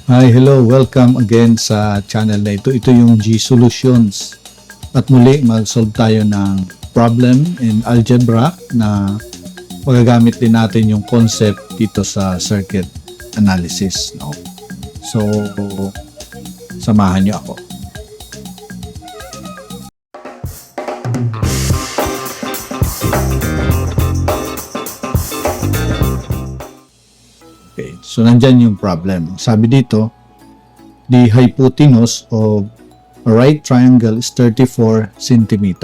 Hi, hello, welcome again sa channel na ito. Ito yung G Solutions. At muli, mag-solve tayo ng problem in algebra na magagamit din natin yung concept dito sa circuit analysis. No? So, samahan niyo ako. Okay, so nandyan yung problem. Sabi dito, the hypotenuse of a right triangle is 34 cm.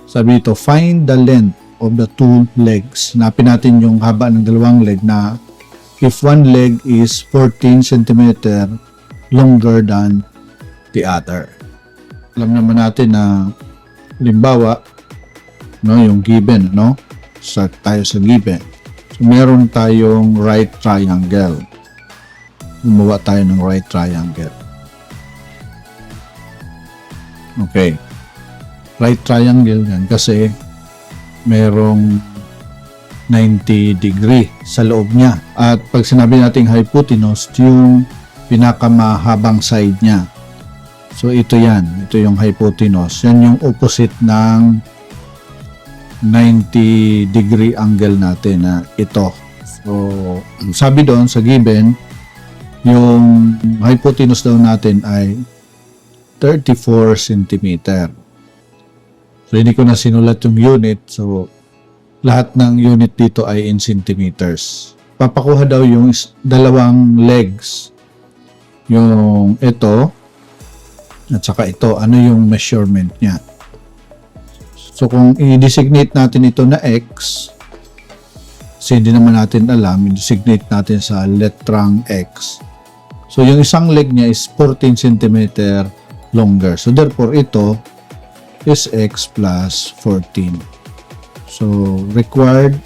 Sabi dito, find the length of the two legs. Hanapin natin yung haba ng dalawang leg na if one leg is 14 cm longer than the other. Alam naman natin na halimbawa, no, yung given, no? Start tayo sa given. So, meron tayong right triangle. Gumawa tayo ng right triangle. Okay. Right triangle yan kasi merong 90 degree sa loob niya. At pag sinabi nating hypotenuse, yung pinakamahabang side niya. So, ito yan. Ito yung hypotenuse. Yan yung opposite ng 90 degree angle natin na ito. So, sabi doon sa given, yung hypotenuse daw natin ay 34 cm. So, hindi ko na sinulat yung unit. So, lahat ng unit dito ay in centimeters. Papakuha daw yung dalawang legs. Yung ito at saka ito. Ano yung measurement niya? So, kung i-designate natin ito na X, kasi hindi naman natin alam, i-designate natin sa letrang X. So, yung isang leg niya is 14 cm longer. So, therefore, ito is X plus 14. So, required,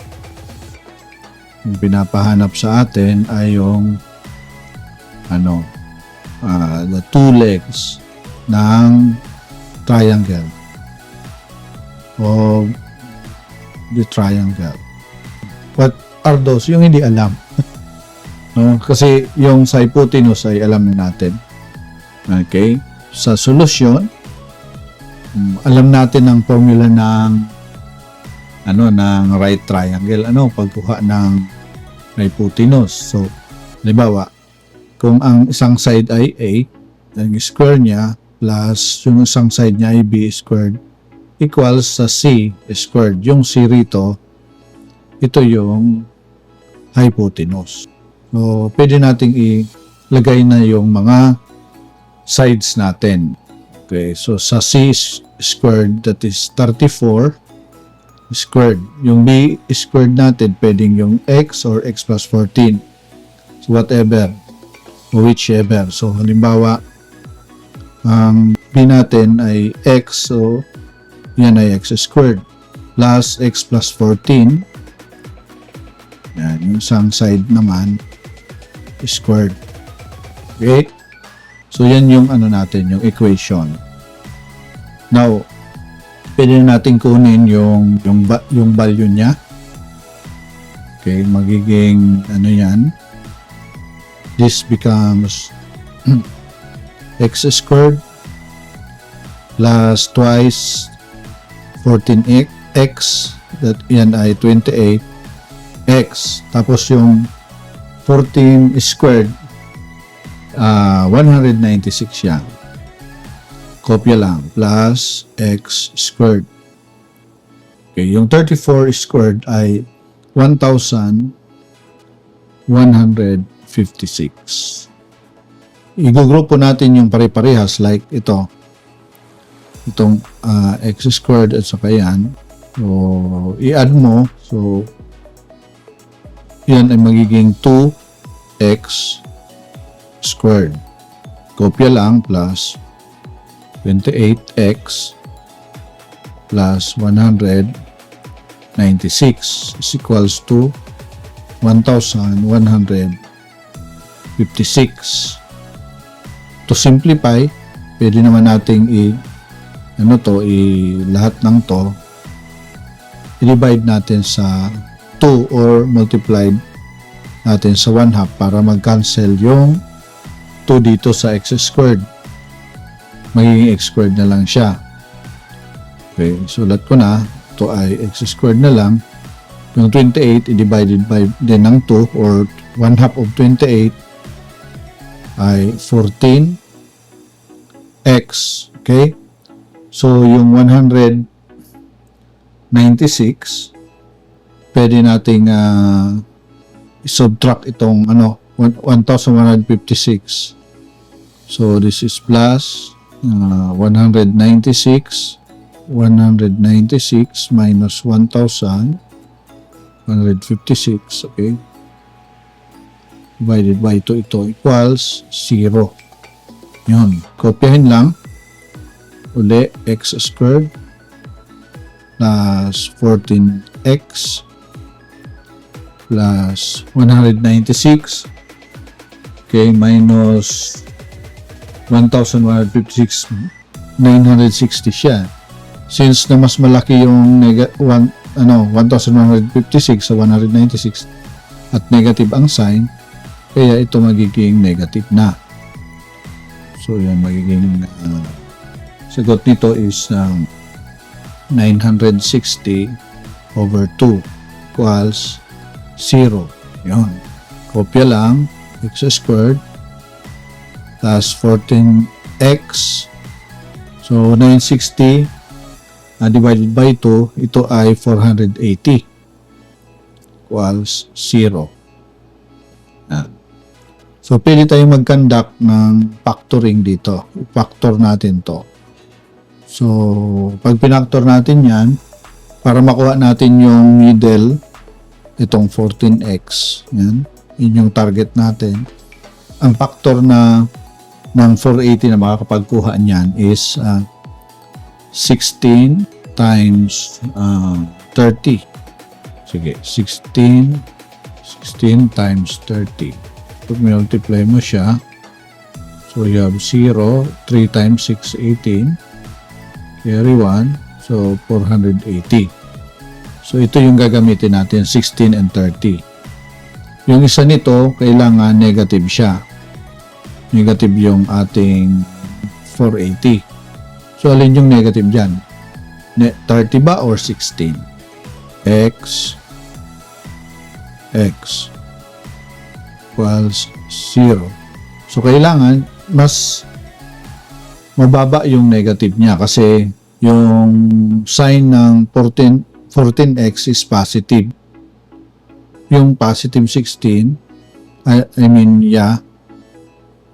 yung pinapahanap sa atin ay yung the two legs ng triangle of the triangle. What are those? Yung hindi alam. No? Kasi yung sa hypotenuse ay alam na natin. Okay? Sa solution, alam natin ang formula ng ng right triangle. Pagkuha ng hypotenuse. So, halimbawa, kung ang isang side ay A, ang square niya plus yung isang side niya ay B squared equals sa C squared. Yung C rito, ito yung hypotenuse. So, pwede nating ilagay na yung mga sides natin. Okay, so sa C squared, that is 34 squared. Yung B squared natin, pwedeng yung X or X plus 14. So, whatever, whichever. So, halimbawa, ang B natin ay X, so yan ay X squared plus X plus 14. Yan, yung isang side naman squared. Okay? So, yan yung natin, yung equation. Now, pwede natin kunin yung value niya. Okay, magiging yan. This becomes X squared plus twice 14x, that yan ay 28x. Tapos yung 14 squared, 196 yan. Kopya lang, plus x squared. Okay, yung 34 squared ay 1,156. Igugrupo natin yung pare-parehas like ito. Itong x squared at saka yan. So, i-add mo. So, yan ay magiging 2x squared. Kopya lang plus 28x plus 196 is equals to 1,156. To simplify, pwede naman nating lahat ng to i-divide natin sa 2 or multiplied natin sa 1/2 para mag-cancel yung 2 dito sa x squared. Magiging x squared na lang siya. Okay, sulat ko na. Ito ay x squared na lang. Yung 28 i-divided by din ng 2 or 1/2 of 28 ay 14x. Okay? So, yung 196 pwede nating subtract itong 1156. So, this is plus 196 minus 1,156, okay, divided by 2, ito equals 0. Yun, kopyahin lang uli, x squared plus 14x plus 196, okay, minus 1,156, 960 siya. Since na mas malaki yung 1,156 sa 196 at negative ang sign, kaya ito magiging negative na. So, yan magiging sagot nito is 960 over 2 equals 0. Yun. Kopya lang, x squared plus 14x. So, 960 divided by 2, ito ay 480 equals 0. So, pwede tayong mag-conduct ng factoring dito. I-factor natin to. So, pag pinactor natin yan, para makuha natin yung middle, itong 14x, yan, yun yung target natin. Ang factor ng 480 na makakapagkuha niyan is 16 times 30. Sige, 16 times 30. Pag multiply mo siya, so you have 0, 3 times 6, 18, carry 1, so 480. So ito yung gagamitin natin, 16 and 30. Yung isa nito, kailangan negative siya. Negative yung ating 480. So, alin yung negative dyan? 30 ba or 16? X equals 0. So, kailangan mas mababa yung negative niya kasi yung sign ng 14x is positive. Yung positive 16,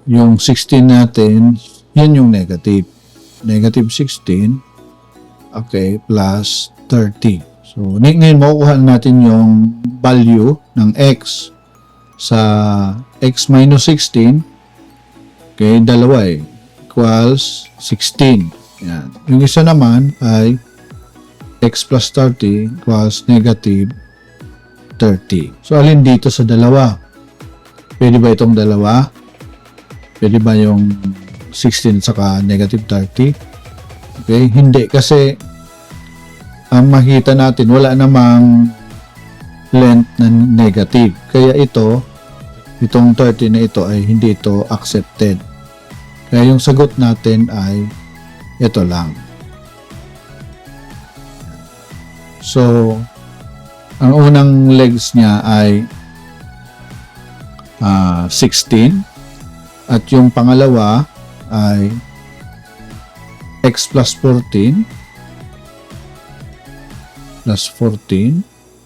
yung 16 natin, yan yung negative. Negative 16, okay, plus 30. So, ngayon makukuha natin yung value ng x sa x minus 16, okay, dalawa equals 16. Yan. Yung isa naman ay x plus 30 equals negative 30. So, alin dito sa dalawa? Pwede ba itong dalawa? Pwede ba yung 16 saka negative 30? Okay, hindi. Kasi ang makita natin, wala namang length na negative. Kaya itong 30 na ito ay hindi ito accepted. Kaya yung sagot natin ay ito lang. So, ang unang legs niya ay 16 at yung pangalawa ay x plus 14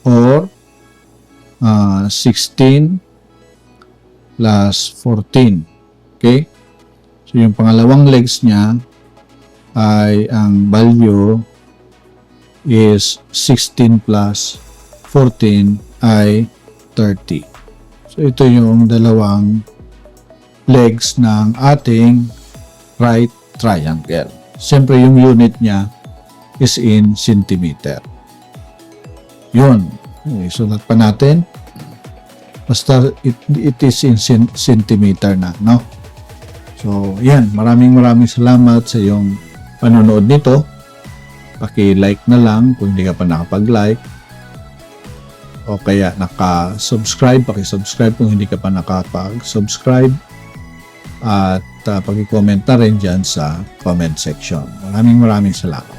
or 16 plus 14. Okay? So, yung pangalawang legs niya ay ang value is 16 plus 14 ay 30. So, ito yung dalawang legs ng ating right triangle. Siyempre, yung unit niya is in centimeter. Yun. Isulat pa natin. Basta it is in centimeter na, no? So, yan. Maraming salamat sa iyong panonood nito. Paki-like na lang kung hindi ka pa nakapag-like. O kaya naka-subscribe. Paki-subscribe kung hindi ka pa nakapag-subscribe. at pag-comment na rin dyan sa comment section. Maraming salamat.